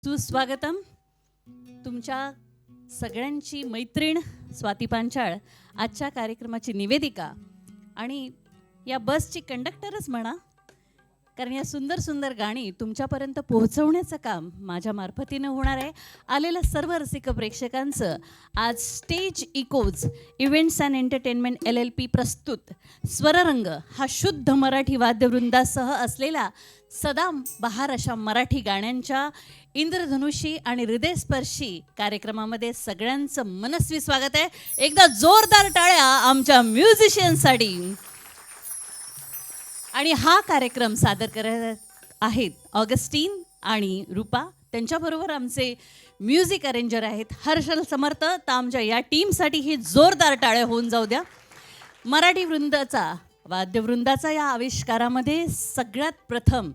सुस्वागतम. तुमच्या सगळ्यांची मैत्रीण स्वाती पांचाळ आजच्या कार्यक्रमाची निवेदिका आणि या बसची कंडक्टरच म्हणा, कारण या सुंदर सुंदर गाणी तुमच्यापर्यंत पोहोचवण्याचं काम माझ्या मार्फतीनं होणार आहे. आलेल्या सर्व रसिक प्रेक्षकांचं आज stage echoes events and entertainment LLP प्रस्तुत स्वररंग हा शुद्ध मराठी वाद्यवृंदासह असलेला सदा बहार अशा मराठी गाण्यांच्या इंद्रधनुषी आणि हृदयस्पर्शी कार्यक्रमामध्ये सगळ्यांचं मनस्वी स्वागत आहे. एकदा जोरदार टाळ्या आमच्या म्युझिशियनसाठी. आणि हा कार्यक्रम सादर करत आहेत ऑगस्टीन आणि रूपा. त्यांच्याबरोबर आमचे म्युझिक अरेंजर आहेत हर्षल समर्थ. तर आमच्या या टीमसाठी ही जोरदार टाळ्या होऊन जाऊ द्या. मराठी वृंदाचा वाद्यवृंदाचा या आविष्कारामध्ये सगळ्यात प्रथम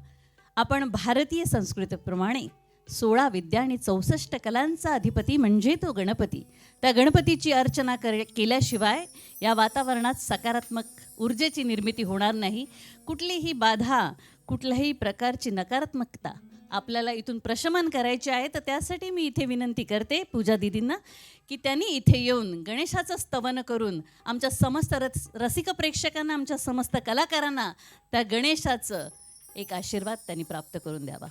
आपण भारतीय संस्कृतीप्रमाणे 16 विद्या आणि 64 कलांचा अधिपती म्हणजे तो गणपती. त्या गणपतीची अर्चना केल्याशिवाय या वातावरणात सकारात्मक ऊर्जेची निर्मिती होणार नाही. कुठलीही बाधा, कुठल्याही प्रकारची नकारात्मकता आपल्याला इथून प्रशमन करायची आहे. तर त्यासाठी मी इथे विनंती करते पूजा दिदींना की त्यांनी इथे येऊन गणेशाचं स्तवन करून आमच्या समस्त रसिक प्रेक्षकांना, आमच्या समस्त कलाकारांना त्या गणेशाचं एक आशीर्वाद त्यांनी प्राप्त करून द्यावा.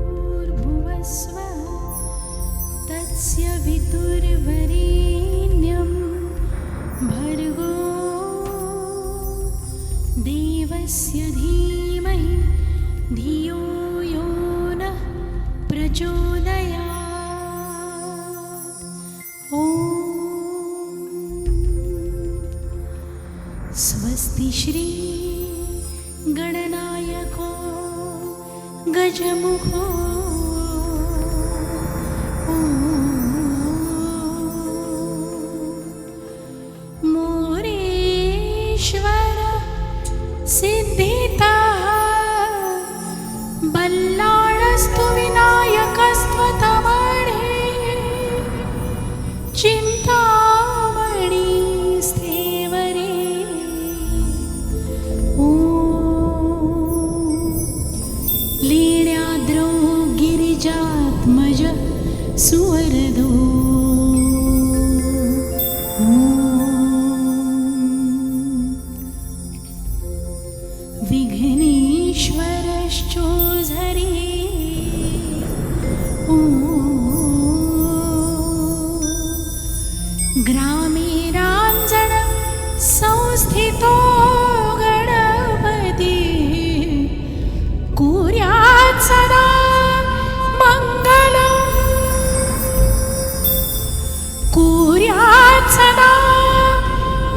भूर्भुवस्वः तस्य वितुर्वरेण्यं भर्गो देवस्य धीमहि धियो यो नः प्रचोदयात्. ॐ स्वस्ति श्री गणनायको गजमुखो मोरेश्वर सिद्धितः बल्लाळस्तु विनायकस्त्वतमणे चिन्तामणि स्थेवरे. लीण्याद्रौ गिरिजात्मज सुवरदो विघ्नेश्वरश्चोझरे ग्रामे रांजण संस्थितो गणपती कुर्यात् सदा मंगलम्. कुर्यात् सदा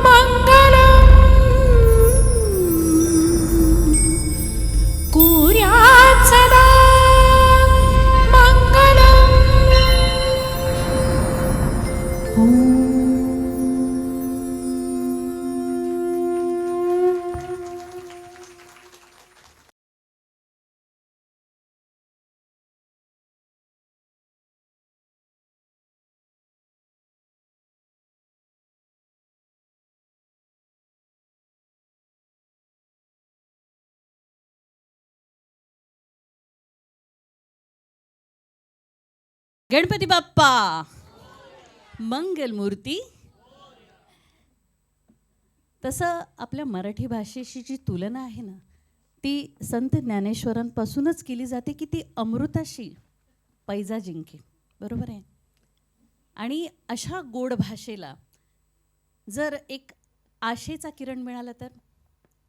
मंगलम्. कुर्यात् सदा मंगलम्. गणपती बाप्पा मंगलमूर्ती. तसं आपल्या मराठी भाषेशी जी तुलना आहे ना, ती संत ज्ञानेश्वरांपासूनच केली जाते की ती अमृताशी पैजा जिंके. बरोबर आहे. आणि अशा गोड भाषेला जर एक आशेचा किरण मिळाला तर,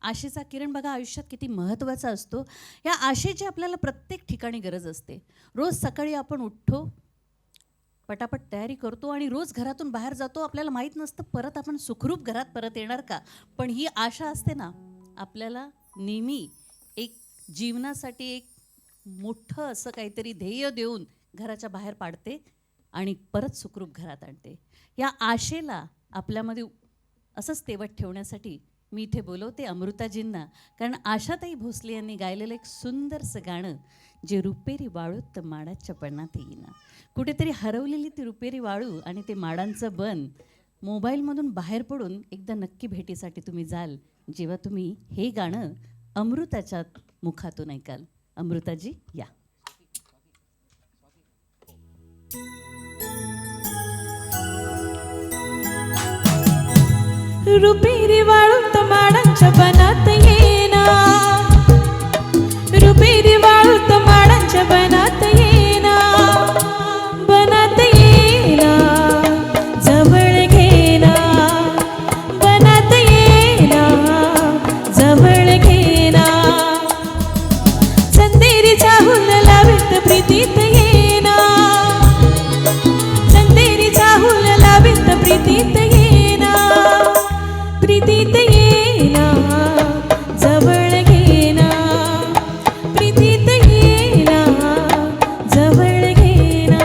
आशेचा किरण बघा आयुष्यात किती महत्त्वाचा असतो. या आशेची आपल्याला प्रत्येक ठिकाणी गरज असते. रोज सकाळी आपण उठतो, पटापट तयारी करतो आणि रोज घरातून बाहेर जातो. आपल्याला माहीत नसतं परत आपण सुखरूप घरात परत येणार का. पण ही आशा असते ना, आपल्याला नेहमी एक जीवनासाठी एक मोठं असं काहीतरी ध्येय देऊन घराच्या बाहेर पाडते आणि परत सुखरूप घरात आणते. या आशेला आपल्यामध्ये असंच तेवत ठेवण्यासाठी मी इथे बोलवते अमृताजींना. कारण आशाताई भोसले यांनी गायलेलं एक सुंदरसं गाणं जे रुपेरी वाळूत माडाच्या पणात येईना. कुठेतरी हरवलेली ती रुपेरी वाळू आणि ते माडांचं बन मोबाईलमधून बाहेर पडून एकदा नक्की भेटीसाठी तुम्ही जाल जेव्हा तुम्ही हे गाणं अमृताच्या मुखातून ऐकाल. अमृताजी या. रुपेरी वाळूत माडांच्या बनात येना, रुपेरी वाळूत माडांच्या बनात येना, बनात येना, जवळ घेना, बनात येना, जवळ घेना, चंदेरीचा हुल लावीत प्रीतीत येना, चंदेरीचा हुल लावीत प्रीतीत येना, प्रीतीत येना, जवळ घेना, प्रीतीत येना, जवळ घेना.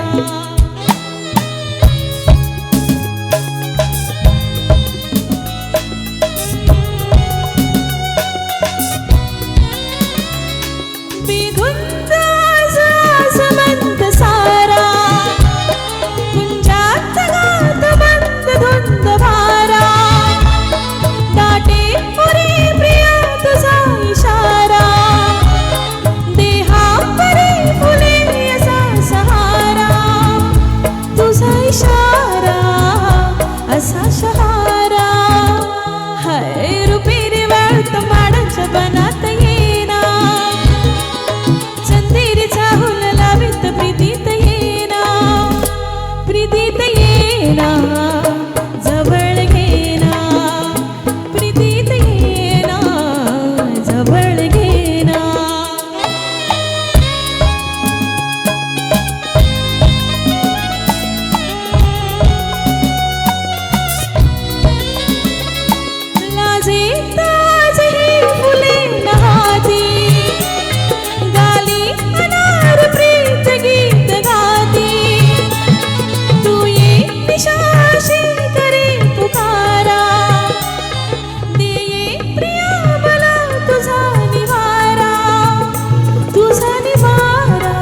बेधुंद आसमंत सारा, कुंजात गात बंद धुंद भारा, दाटे पुरी प्रिया तुझा इशारा, देहावरी फुले असा सहारा, तुझा इशारा असा शहारा. हाय रुपेरी वाळूत माडांच्या बनात येना, चंदेरीचा हुल लावीत प्रीतीत येना, प्रीतीत येना, जवळ घेना, प्रीतीत येना, जवळ घेना. लाजे ताजही फुले नहाती, गाली अनार प्रीत गीत गाती, तू ये निशाशी करे पुकारा, दे ये प्रिया मला तुझा निवारा, तुझा निवारा,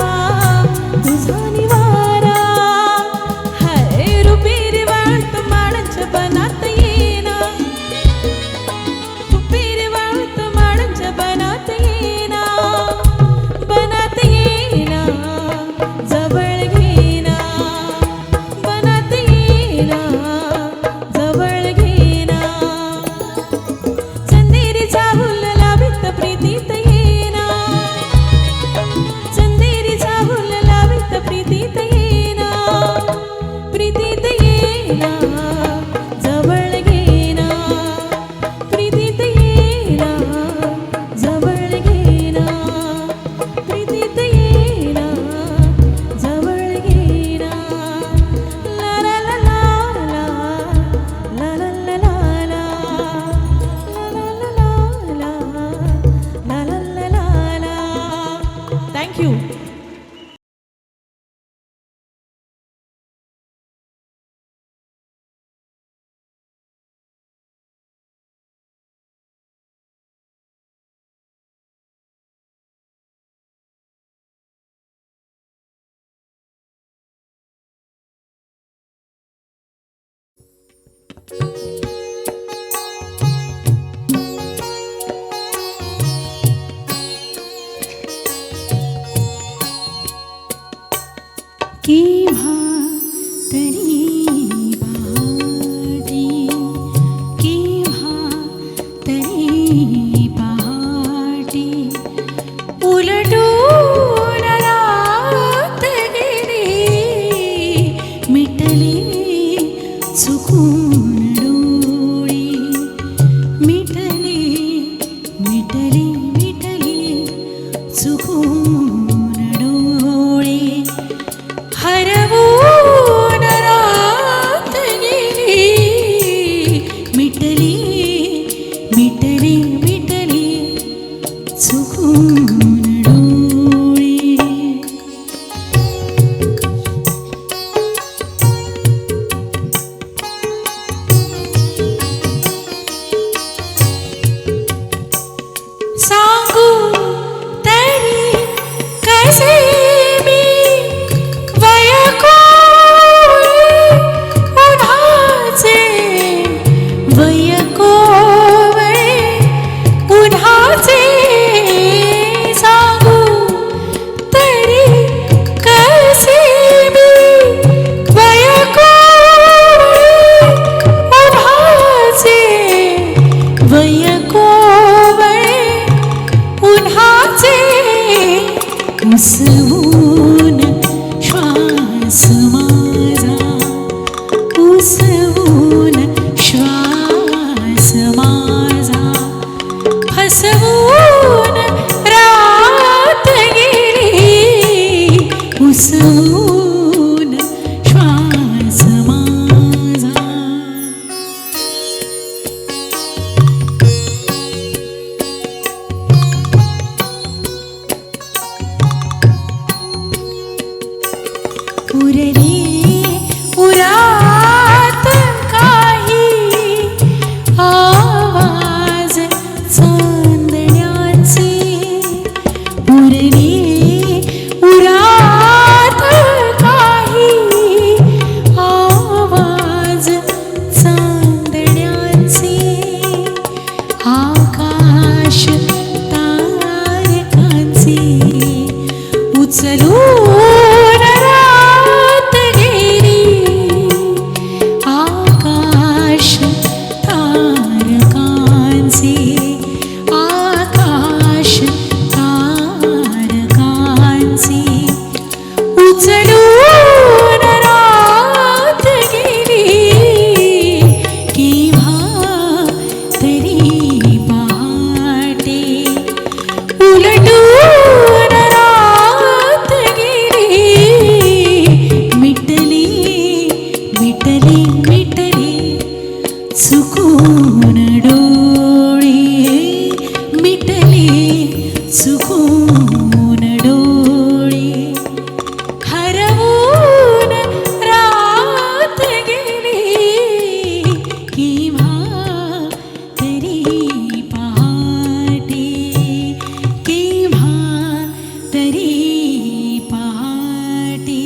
तुझा निवारा. हाय रुपेरी वाळूत माडांच्या बनात येना, रुपेरी वाळूत माडांच्या बनात येना, बनात येना, जवळ घेना, बनात येना, जवळ घेना, चंदेरीचा हुल लावीत प्रीतीत येना, चंदेरीचा हुल लावीत प्रीतीत येना, प्रीतीत येना, जवळ घेना, प्रीतीत येना, जवळ घेना, प्रीतीत येना, जवळ घेना. ला ला ला ला ला, ला ला ला ला ला, ला ला ला ला ला. थँक्यू. केव्हा तरी पहाटे, केव्हा तरी पहाटे, उलटून रात गेली, मिटले चुकून डोळे, मिटले, मिटले, मिटले चुकून डोळे, हरवू उसवून श्वास माझा, उसवून श्वास माझा, फसवून रात गेली, उसवून श्वास माझा. उरली उरात काही आवाज चांदण्याचे, उरली उरात काही आवाज चांदण्याचे, आकाश तारकांचे उचलून रात गेली, आकाश तारकांचे, आकाश तारकांचे उचलून रात गेली, केव्हा तरी पहाटे उलटून रात गेली, मिटली मिटली मिटली चुकून डोळे, मिटली चुकून डोळे, हरवून रात गेली, केव्हा तरी पहाटे, केव्हा तरी पहाटे,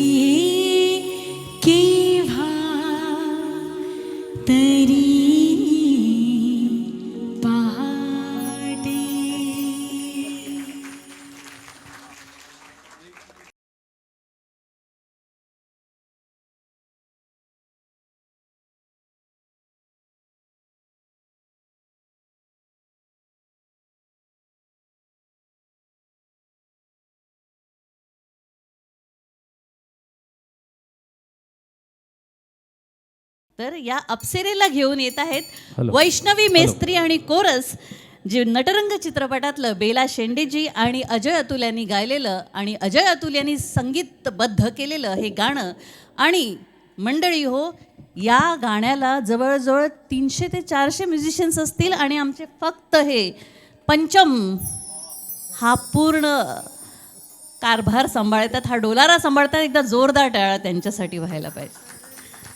केव्हा तरी पहाटे. तर या अप्सरेला घेऊन येत आहेत हॅलो. वैष्णवी मेस्त्री आणि कोरस, जे नटरंग चित्रपटातलं बेला शेंडेजी आणि अजय अतुल यांनी गायलेलं आणि अजय अतुल यांनी संगीतबद्ध केलेलं हे गाणं. आणि मंडळी हो, या गाण्याला जवळजवळ 300 ते 400 म्युझिशियन्स असतील आणि आमचे फक्त हे पंचम हा पूर्ण कारभार सांभाळतात, हा डोलारा सांभाळतात. एकदा जोरदार टाळा त्यांच्यासाठी व्हायला पाहिजे.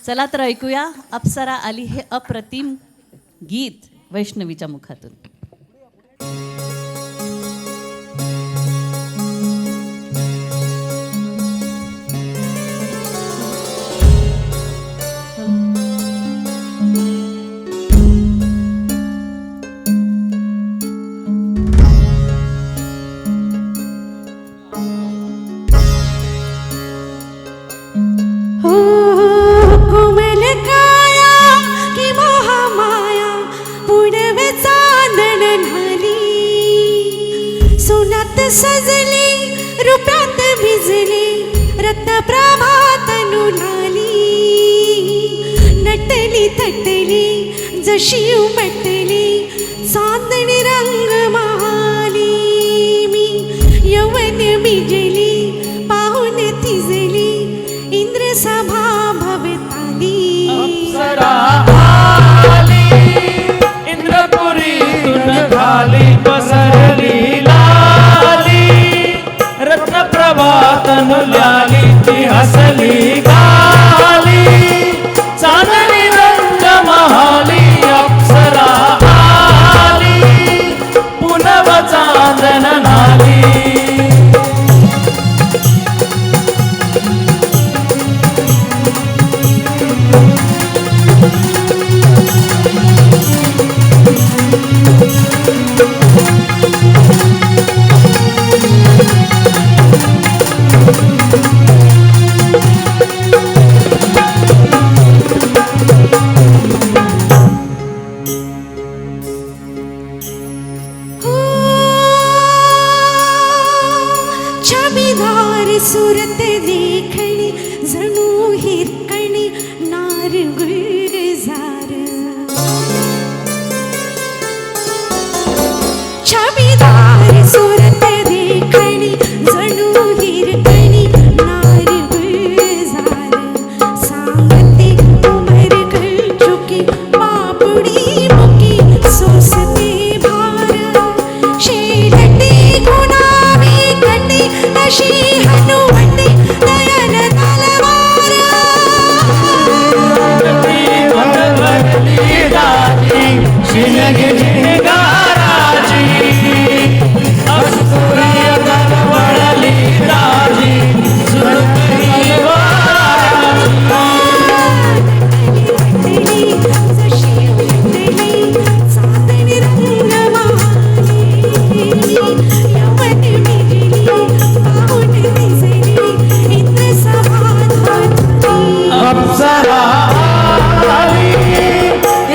चला तर ऐकूया अप्सरा आली हे अप्रतिम गीत वैष्णवीच्या मुखातून. हो कोमल काया की महामाया पुडवे चांदण न्हाली, सोन्यात सजली रुप्यात भिजली रत्नप्रभात नुलाली, नटली तटली जशी उमटली चांदणी रंग महाली, मी यवन बिजली पाहून थिजली इंद्र सभा भवताली. अप्सरा आली इंद्रपुरीतून खाली पसरली लाली, रत्नप्रभात नुलाली ती हसली गाली, चांदणी रंग महाली अप्सरा आली, पुनव चांदन नाली. छबीदार सूरत देखणी जणू हिरकणी नार गुलजार छबीदार सूरत देखणी जणू हिरकणी नार गुलजार सांगते उमर कल चुकी बापुडी मुकी सोसते भार शेलटे गुणावी कटे तशी हनुवटे नयन तलवार भरभरली दाजी शिनगिरी गाराजी अस्तुरी गडबडली दाजी सुरतली उठली जशी उठली चांदणी रंगमाली यवन मिजली पाऊण दिसली इंद्र सभाधवती अप्सरा आली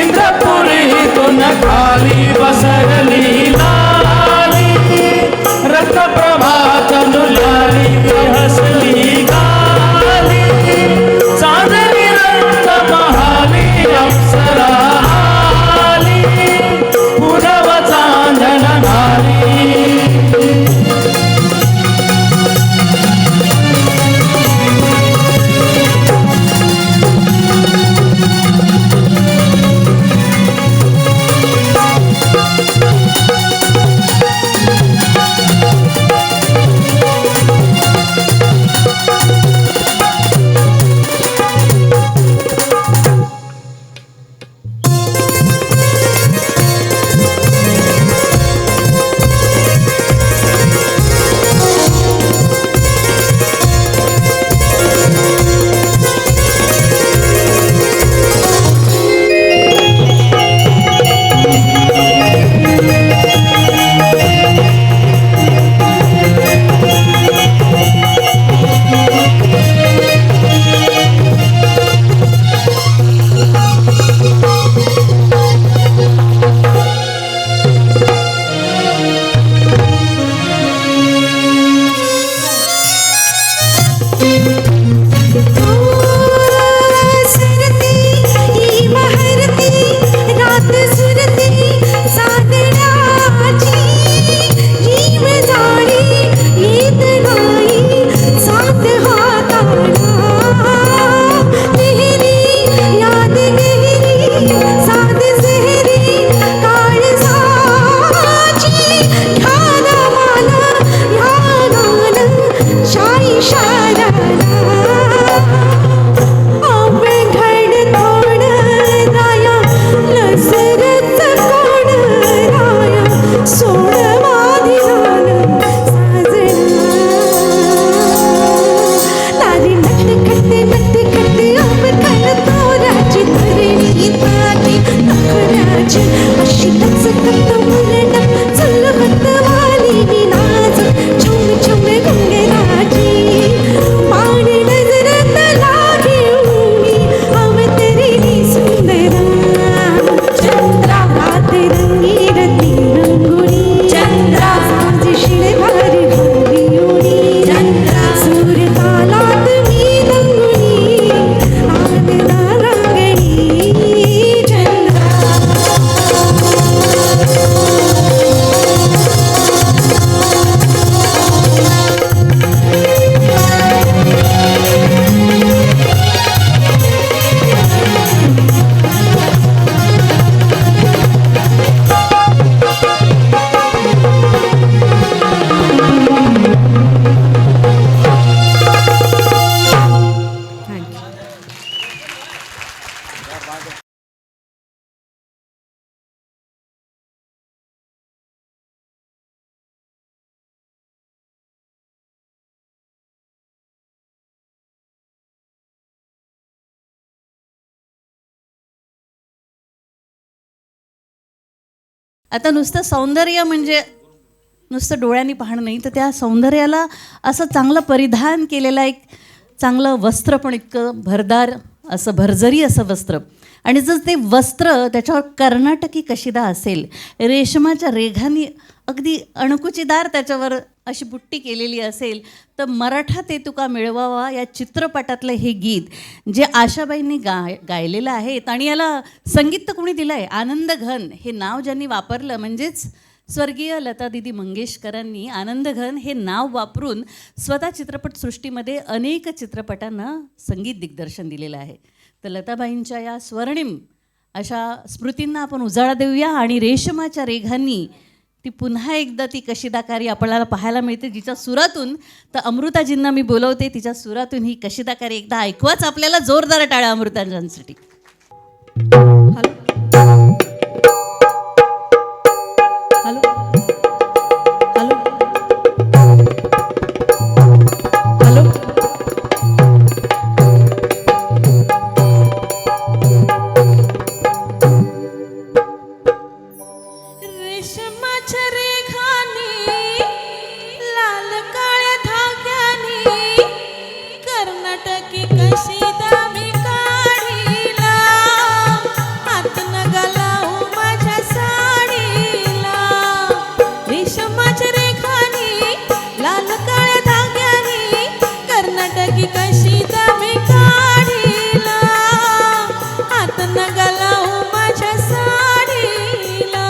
इंद्रपुरीतून खाली बसरली लाली रत्नप्रभात नुलाली हसली गाली चांदणी रंग महाली अप्सरा आली पुनव चांदण घाली सरती ही महरती रात सुरती सादराची जीव जाळी येत नाही सात हाताला नेहरी याद गेली साध सेहरी काळजाची ध्यान मला ध्यानानं शाई शाराला अवघड थोड राया लसरत कोण राया सोडवा धियान साजना तारी मत कट्टे अवघड तोराची धरणी ताटी नखऱ्याची अशी लचकत मुलना चलवत वाली नाच छम छम गंगराची पाणी नजरत लागे उमी अवतरली सुंदरा चंद्रा रात रंगीरती रंगोळी चंद्रा साजशील भारी भारी चंद्रा सूर तालात मी रंगोळी आनंदा रंगणी चंद्रा आता नुसतं सौंदर्य म्हणजे नुसतं डोळ्यांनी पाहणं नाही, तर त्या सौंदर्याला असं चांगलं परिधान केलेलं एक चांगलं वस्त्र, पण इतकं भरदार असं भरजरी असं वस्त्र, आणि जर ते वस्त्र त्याच्यावर कर्नाटकी कशिदा असेल, रेशमाच्या रेघांनी अगदी अणकुचीदार त्याच्यावर अशी बुट्टी केलेली असेल तर मराठा ते तुका मिळवावा या चित्रपटातलं हे गीत जे आशाबाईंनी गायलेलं आहे आणि याला संगीत तर कोणी दिलं आहे, आनंद घन हे नाव ज्यांनी वापरलं म्हणजेच स्वर्गीय लता दीदी मंगेशकरांनी आनंद घन हे नाव वापरून स्वतः चित्रपटसृष्टीमध्ये अनेक चित्रपटांना संगीत दिग्दर्शन दिलेलं आहे. तर लताबाईंच्या या स्वर्णिम अशा स्मृतींना आपण उजाळा देऊया आणि रेशमाच्या रेघांनी ती पुन्हा एकदा ती कशिदाकारी आपल्याला पाहायला मिळते, जिच्या सुरातून तर अमृताजींना मी बोलवते, तिच्या सुरातून ही कशिदाकारी एकदा ऐकवाच आपल्याला. जोरदार टाळ्या अमृताजींसाठी. हॅलो हॅलो हॅलो हॅलो रेशमाच्या रेघांनी लाल काळ्या धाग्यानी कर्नाटकी कशिदा मी काढीला हातनं गलावू माझ्या साडीला. रेशमाच्या रेघांनी लाल काळ्या धाग्यानी कर्नाटकी कशिदा मी काढीला हातनं गलावू माझ्या साडीला.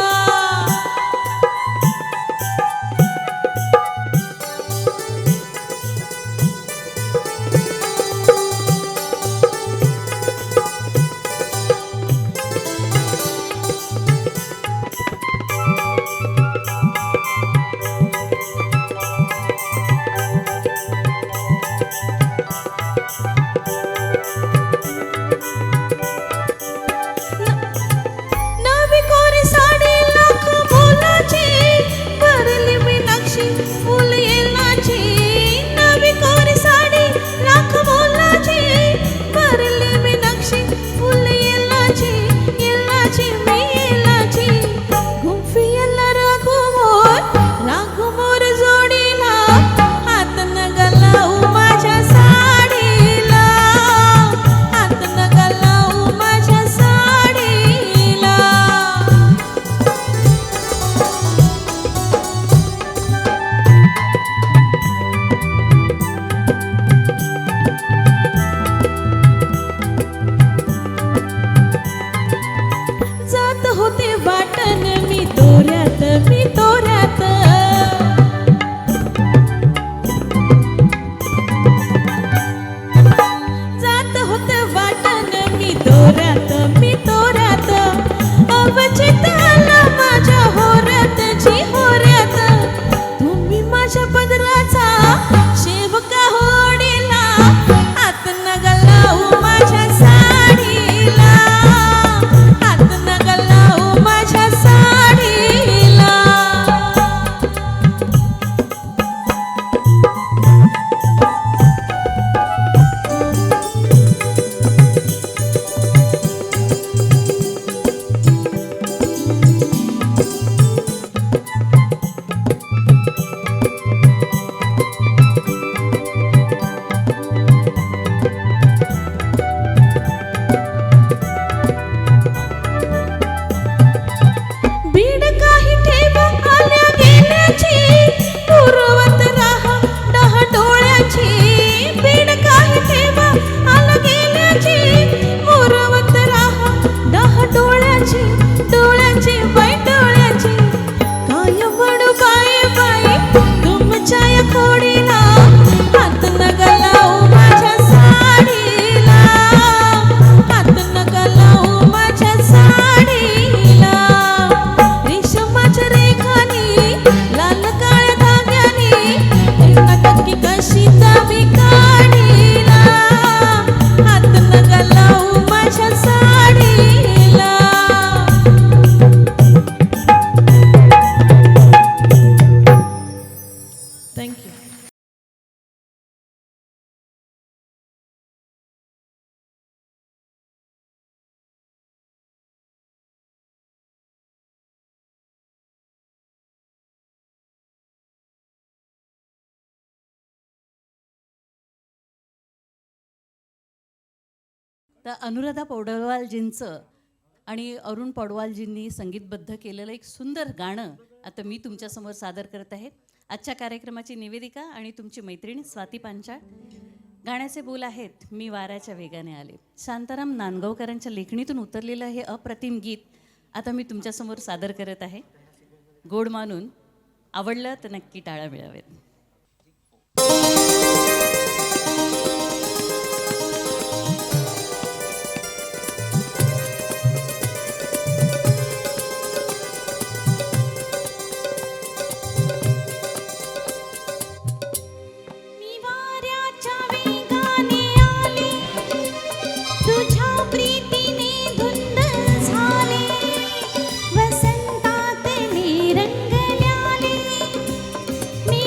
नवी कोरी साडी लाख मोलाची भरली मीनाक्षी फुल येलाची. नवी कोरी साडी लाख मोलाची भरली मीनाक्षी फुल येलाची. येलाची मी येलाची गुंफी येला राघुमोर जोडीला हातनं गलावू माझ्या साडीला हातनं गलावू माझ्या साडीला. जात होते वाटण मी दोऱ्यात मी दोऱ्यात. जात होते वाटण मी दोऱ्यात मी दोऱ्यात. अवचित आला माझ्या होऱ्यात जी होऱ्यात. तुम्ही माझ्या पदराचा शेवका होडीला हातनं गलावू माझ्या साडीला हातनं गलावू माझ्या साडीला. बीड काही ठेव आल्या गेल्याची पूर्वत राहा डह डोळ्याची. बीड काही ठेव आल्या गेल्याची पूर्वत राहा डह डोळ्याची. डोळ्याची बाई डोळ्याची काय म्हणू बाई बाई तुमच्या या खोडीला हातनं गलावू माझ्या साडीला हातनं गलावू माझ्या साडीला. रेशमाच्या रेघांनी लाल काळ्या धाग्यानी कर्नाटकी कशिदा मी काढीला हातनं गलावू माझ्या साडीला. थँक्यू. तर अनुराधा पौडवालजींचं आणि अरुण पौडवालजींनी संगीतबद्ध केलेलं एक सुंदर गाणं आता मी तुमच्यासमोर सादर करत आहे. आजच्या कार्यक्रमाची निवेदिका आणि तुमची मैत्रीण स्वाती पांचाळ. गाण्याचे बोल आहेत मी वाऱ्याच्या वेगाने आले. शांताराम नांदगावकरांच्या लेखणीतून उतरलेलं हे अप्रतिम गीत आता मी तुमच्यासमोर सादर करत आहे. गोड मानून आवडलं तर नक्की टाळ्या मिळावेत. मी वाऱ्याच्या वेगाने आले तुझ्या प्रीतीने धुंद झाले वसंतातले रंगल्याले मी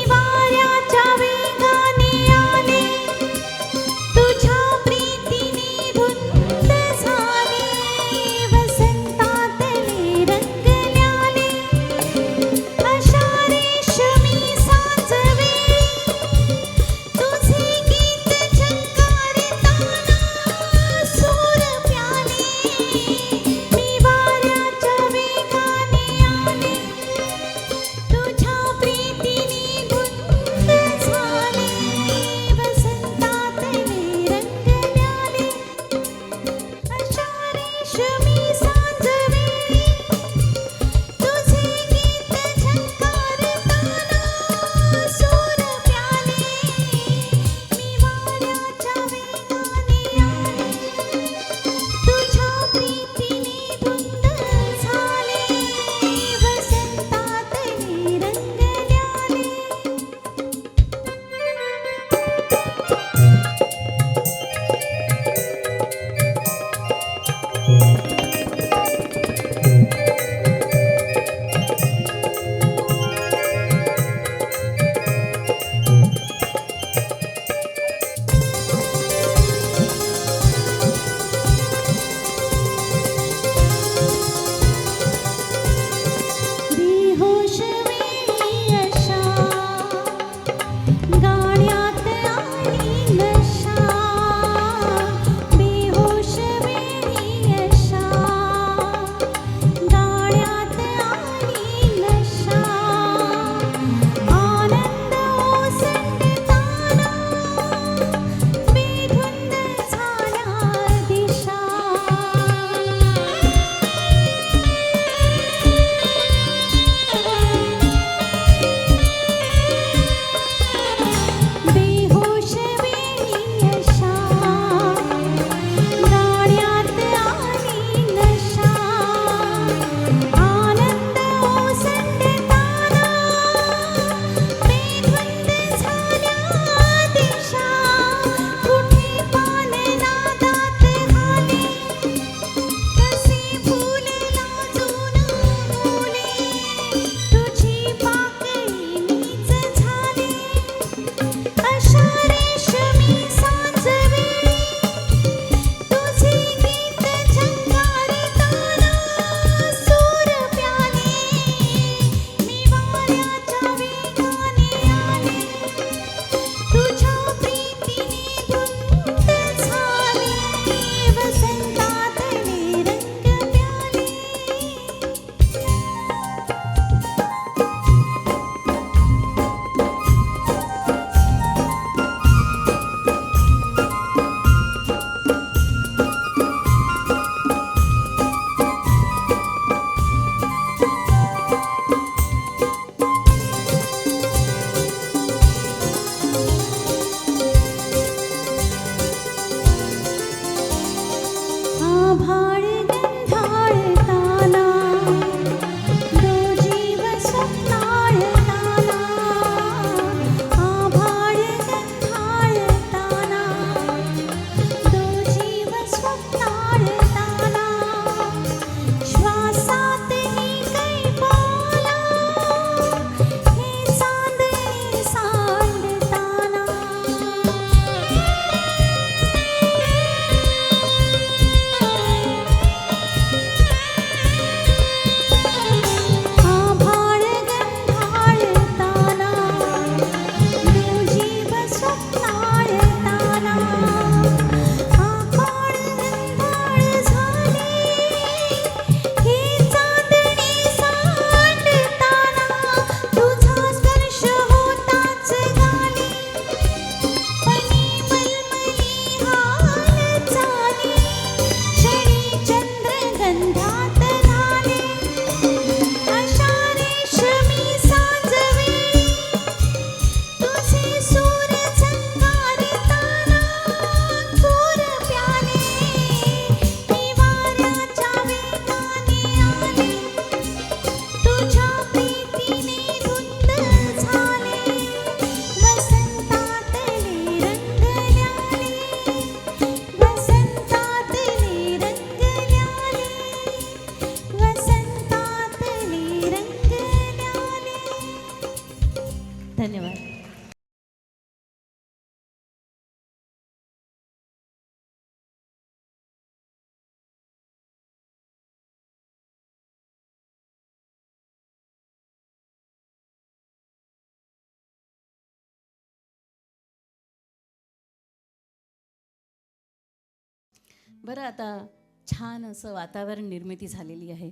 बरं, आता छान असं वातावरण निर्मिती झालेली आहे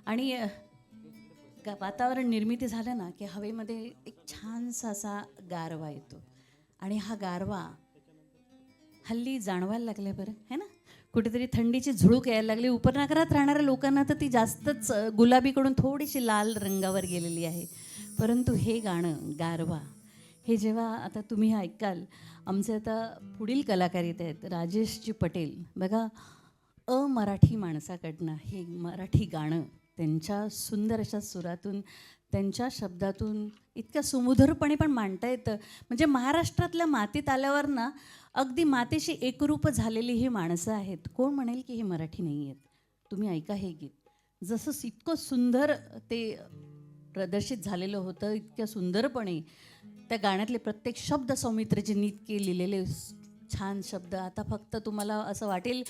आणि वातावरण निर्मिती झालं ना की हवेमध्ये एक छानसा असा गारवा येतो आणि हा गारवा हल्ली जाणवायला लागले बरं है ना. कुठेतरी थंडीची झुळूक यायला लागली. उपनगरात राहणाऱ्या लोकांना तर ती जास्तच गुलाबीकडून थोडीशी लाल रंगावर गेलेली आहे. परंतु हे गाणं गारवा हे जेव्हा आता तुम्ही ऐकाल, आमचे आता पुढील कलाकार येत आहेत राजेशजी पटेल. बघा, मराठी माणसाकडनं हे मराठी गाणं त्यांच्या सुंदर अशा सुरातून, त्यांच्या शब्दातून इतक्या सुमधुरपणे पण मांडता येतं. म्हणजे महाराष्ट्रातल्या मातीत आल्यावर ना अगदी मातेशी एकरूप झालेली ही माणसं आहेत. कोण म्हणेल की हे मराठी नाही आहेत. तुम्ही ऐका हे गीत, जसं इतकं सुंदर ते प्रदर्शित झालेलं होतं, इतक्या सुंदरपणे त्या गाण्यातले प्रत्येक शब्द सौमित्रजींनी इतके लिहिलेले छान शब्द. आता फक्त तुम्हाला असं वाटेल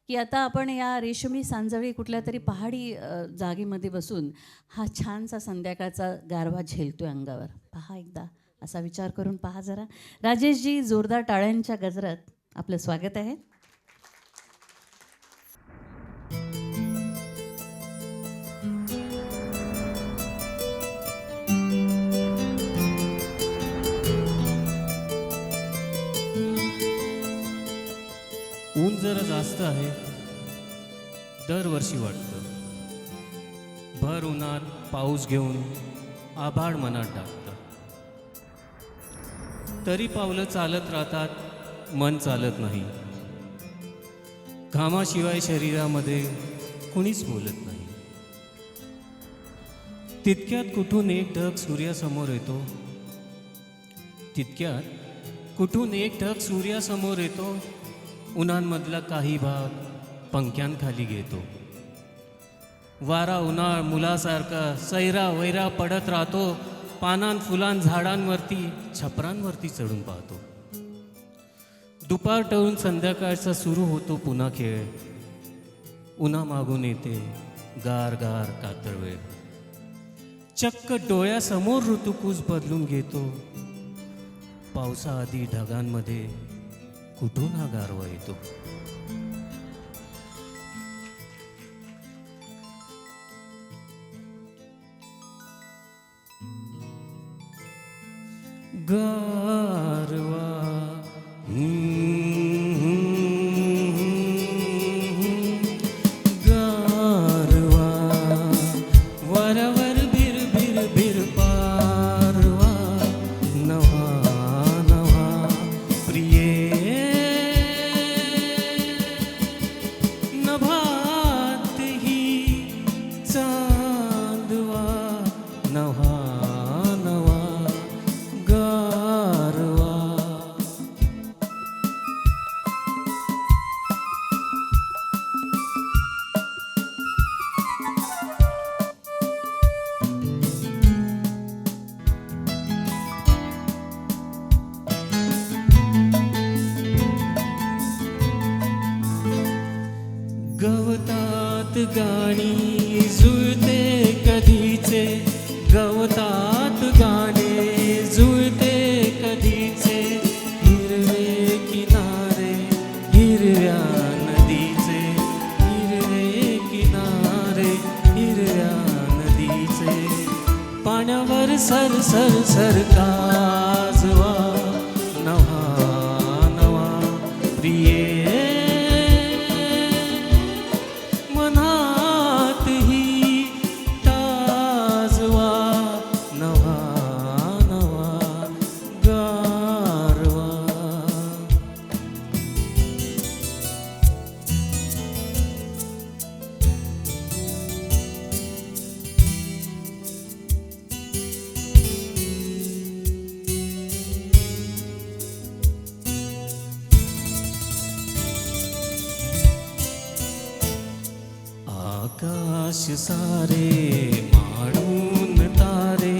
की आता आपण या रेशमी सांजवेळी कुठल्या तरी पहाडी जागेमध्ये बसून हा छानसा संध्याकाळचा गारवा झेलतोय अंगावर. पहा एकदा, असा विचार करून पहा जरा. राजेशजी, जोरदार टाळ्यांच्या गजरात आपलं स्वागत आहे. ऊन जरा जास्त आहे, दरवर्षी वाटतं. भर उन्हात पाऊस घेऊन आभाळ मनात टाकतं. तरी पावलं चालत राहतात, मन चालत नाही. घामाशिवाय शरीरामध्ये कुणीच बोलत नाही. तितक्यात कुठून एक ढग सूर्यासमोर येतो. तितक्यात कुठून एक ढग सूर्यासमोर येतो. उन्हांमधला काही भाग पंख्यांखाली घेतो. वारा उन्हाळ मुलासारखा सैरा वैरा पडत राहतो. पानां फुलां झाडांवरती छपरांवरती चढून पाहतो. दुपार टळून संध्याकाळचा सुरू होतो पुन्हा खेळ. उन्हा मागून येते गार गार कातळ वेळ. चक्क डोळ्यासमोर ऋतुकूस बदलून घेतो. पावसाआधी ढगांमध्ये कुठून हा गारवा येतो. गारवा गारवा वरवर बिर बिर बिर पारवा. नवा नवा प्रिये नभात ही चांदवा. नवा नवा गारवा. गवतात गाणी जुळते कधीचे. गवतात गाणे जुळते कधीचे. हिरवे किनारे हिरव्या नदीचे. हिरवे किनारे हिरव्या नदीचे. पाण्यावर सर सर सर काजवा. नवा नवा प्रिये मनात ही ताजवा. नवा नवा गारवा. आकाश सारे माडून तारे.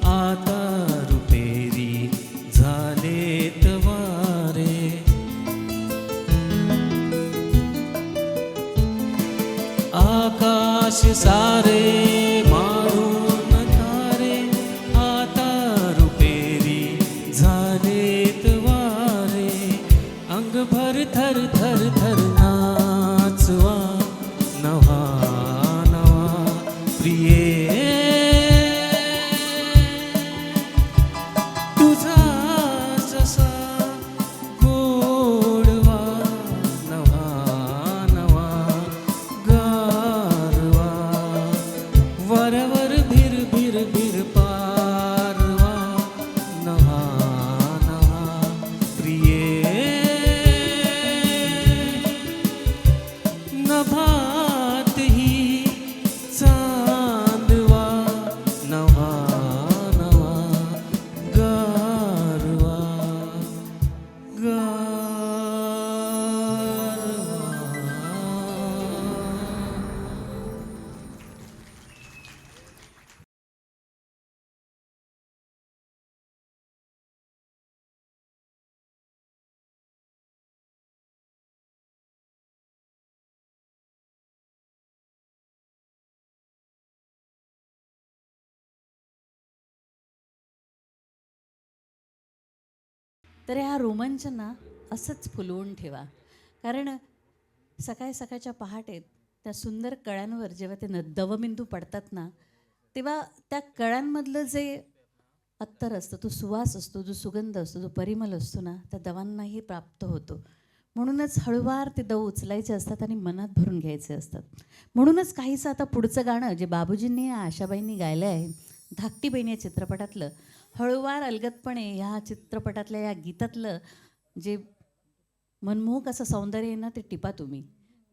आता रुपेरी झालेत वारे. आकाश सारे माडून तारे. आता रुपेरी झालेत वारे. अंगभर थर थर थर ना तर ह्या रोमांचना असंच फुलवून ठेवा. कारण सकाळी सकाळच्या पहाटेत त्या सुंदर कळ्यांवर जेव्हा ते दवबिंदू पडतात ना, तेव्हा त्या कळ्यांमधलं जे अत्तर असतं, तो सुवास असतो, जो सुगंध असतो, जो परिमल असतो ना, त्या दवांनाही प्राप्त होतो. म्हणूनच हळुवार ते दव उचलायचे असतात आणि मनात भरून घ्यायचे असतात. म्हणूनच काहीसं आता पुढचं गाणं जे बाबूजींनी आशाबाईंनी गायलं आहे, धाकटी बहीण या चित्रपटातलं, हळुवार अलगदपणे ह्या चित्रपटातल्या या गीतातलं जे मनमोहक असं सौंदर्य आहे ना, ते टिपा तुम्ही.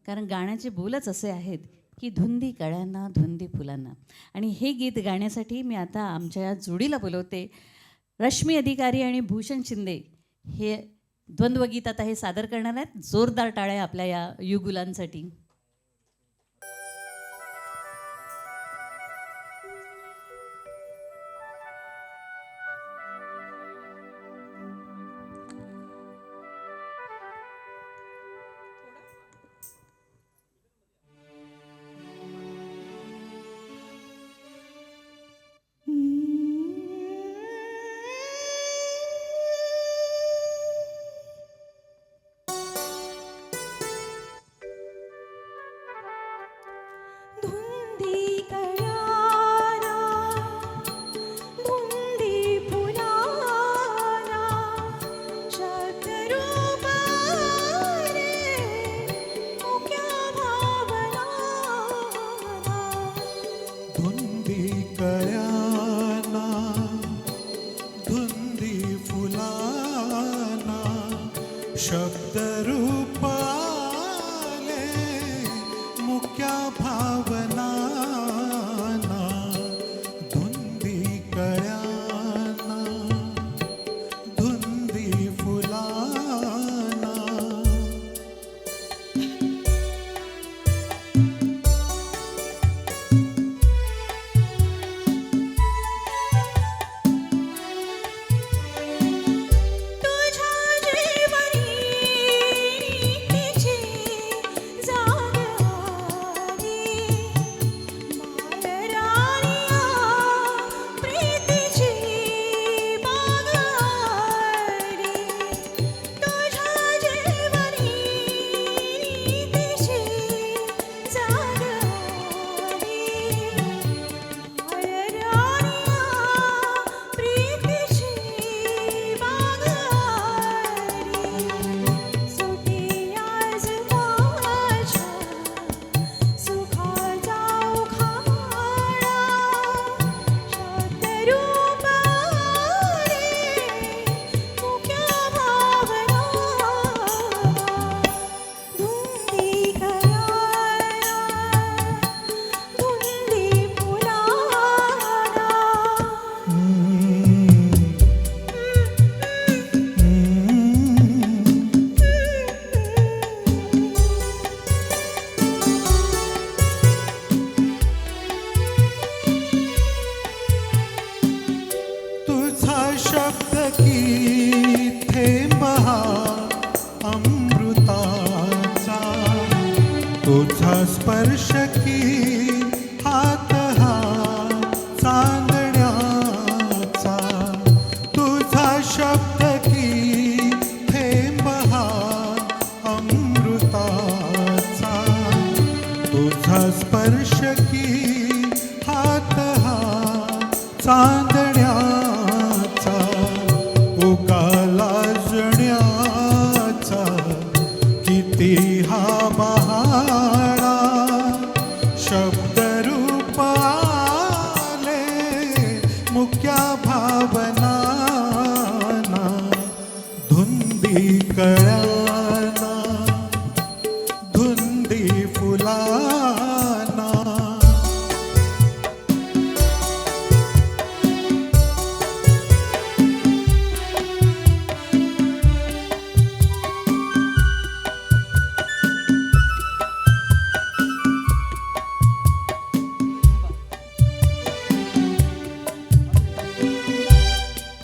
कारण गाण्याचे बोलच असे आहेत की धुंदी कळ्यांना धुंदी फुलांना. आणि हे गीत गाण्यासाठी मी आता आमच्या या जोडीला बोलवते. रश्मी अधिकारी आणि भूषण शिंदे हे द्वंद्वगीत आता हे सादर करणार आहेत. जोरदार टाळ्या आपल्या या युगुलांसाठी. धुंदी कळ्याना धुंदी फुलाना शतरूप रे मुक्या भावना धुंदी कळ्याना धुंदी फुलाना शब्द रूपाले मुक्या भावना धुंदी कळ्याना धुंदी फुलाना तुझ्या जीवनी तिची जाग आली मायरानिया प्रीतीची बाग आली तुझ्या जीवनी तिची जाग आली मायरानिया प्रीतीची बाग आली सुटी आज माझ्या सुखाचा उखाणा शतरूप रे मुक्या भावना धुंदी कळ्याना धुंदी फुलाना तुझा शब्द की थेंब हा अमृताचा तुझा स्पर्श की हात हा चांदण्याचा तुझा शब्द की थेंब हा अमृताचा तुझा स्पर्श की हात हा चांदण्याचा उगाला जण्याचा किती हा बहारा शब्द रूप आले मुक्या भावना धुंदी कळ्याना धुंदी फुलाना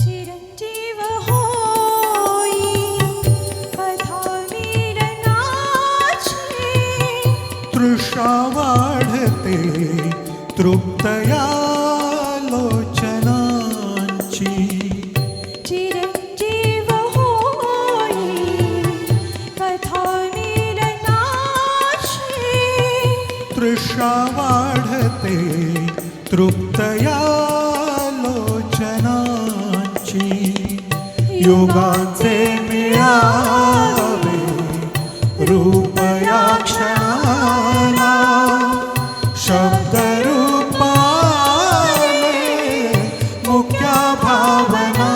चिरंजीव होई कथा वीरनाची तृषा वाढते तृप्तया लोचनांची चिरंजीव होई तृषा वाढते तृप्तया लोचनाची योगाचे मिळावे रूपया क्षणाला शब्दरूपाने मुख्या भावना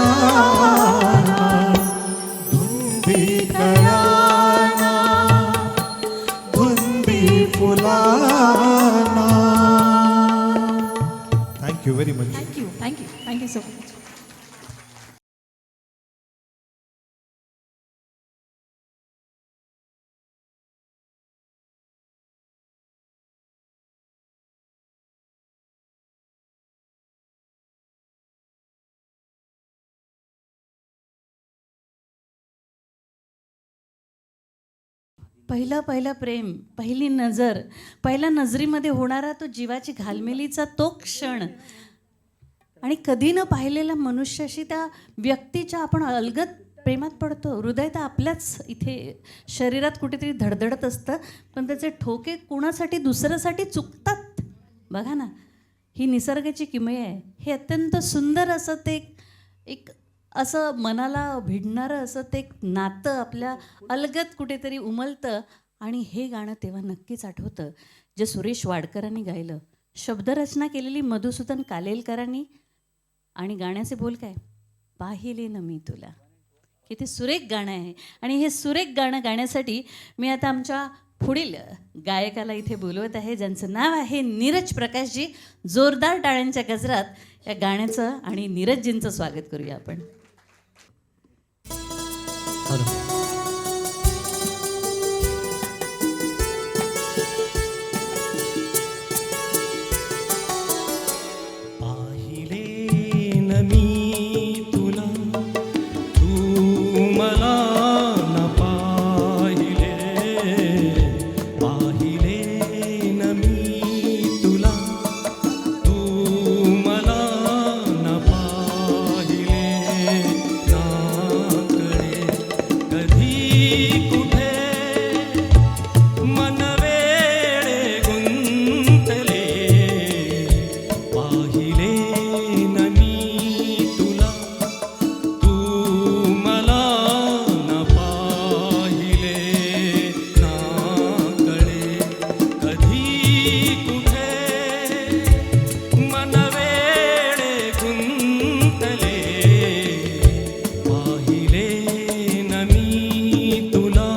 धुंदी कळाना धुंदी फुलाना. Thank you very much. Thank you so much. पहिलं प्रेम, पहिली नजर, पहिल्या नजरीमध्ये होणारा तो जीवाची घालमेलीचा तो क्षण आणि कधी न पाहिलेल्या मनुष्याशी त्या व्यक्तीच्या आपण अलगद प्रेमात पडतो. हृदय तर आपल्याच इथे शरीरात कुठेतरी धडधडत असतं, पण त्याचे ठोके कुणासाठी दुसऱ्यासाठी चुकतात. बघा ना, ही निसर्गाची किमया आहे. हे अत्यंत सुंदर असं ते एक असं मनाला भिडणारं असं ते एक नातं आपल्या अलगद कुठेतरी उमलतं. आणि हे गाणं तेव्हा नक्कीच आठवतं जे सुरेश वाडकरांनी गायलं, शब्दरचना केलेली मधुसूदन कालेलकरांनी, आणि गाण्याचे बोल काय, पाहिले न मी तुला. किती सुरेख गाणं आहे. आणि हे सुरेख गाणं गाण्यासाठी मी आता आमच्या पुढील गायकाला इथे बोलवत आहे, ज्यांचं नाव आहे नीरज प्रकाशजी. जोरदार टाळ्यांच्या गजरात या गाण्याचं आणि नीरजजींचं स्वागत करूया आपण. पाहिले न मी तुला, तू मला न पाहिले. पाहिले न मी तुला, तू मला न पाहिले. ना कळे कधी कुठे मन वेळे गुंतले. पाहिले न मी तुला, तू मला न पाहिले. ना कळे कधी कुठे मन वेळे गुंतले. पाहिले न मी तुला.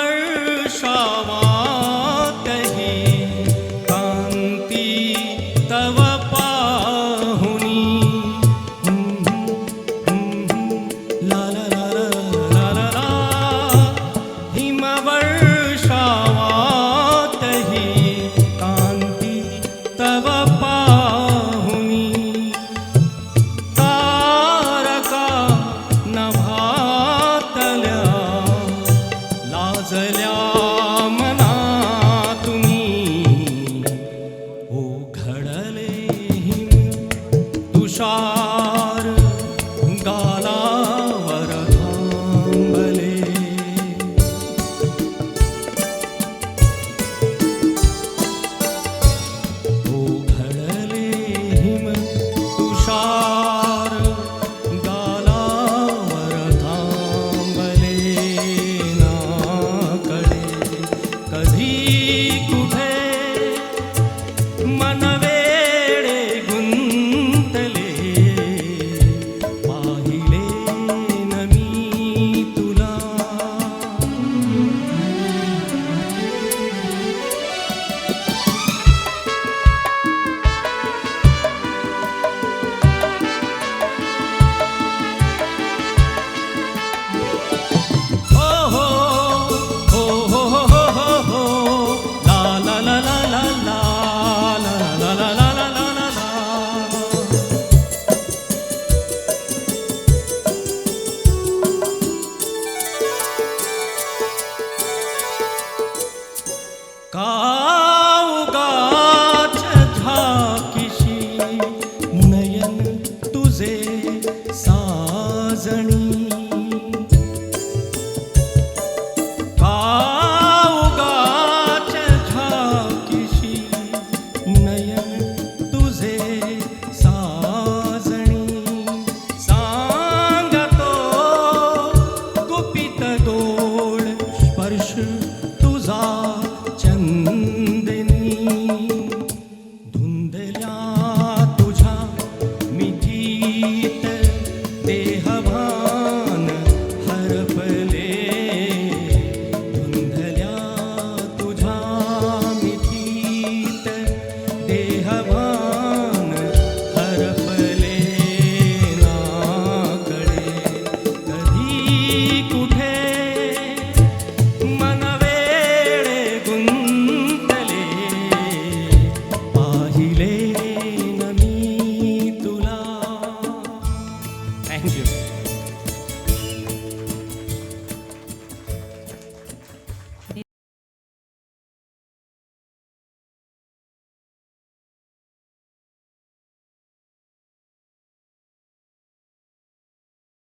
हिमवर्षावा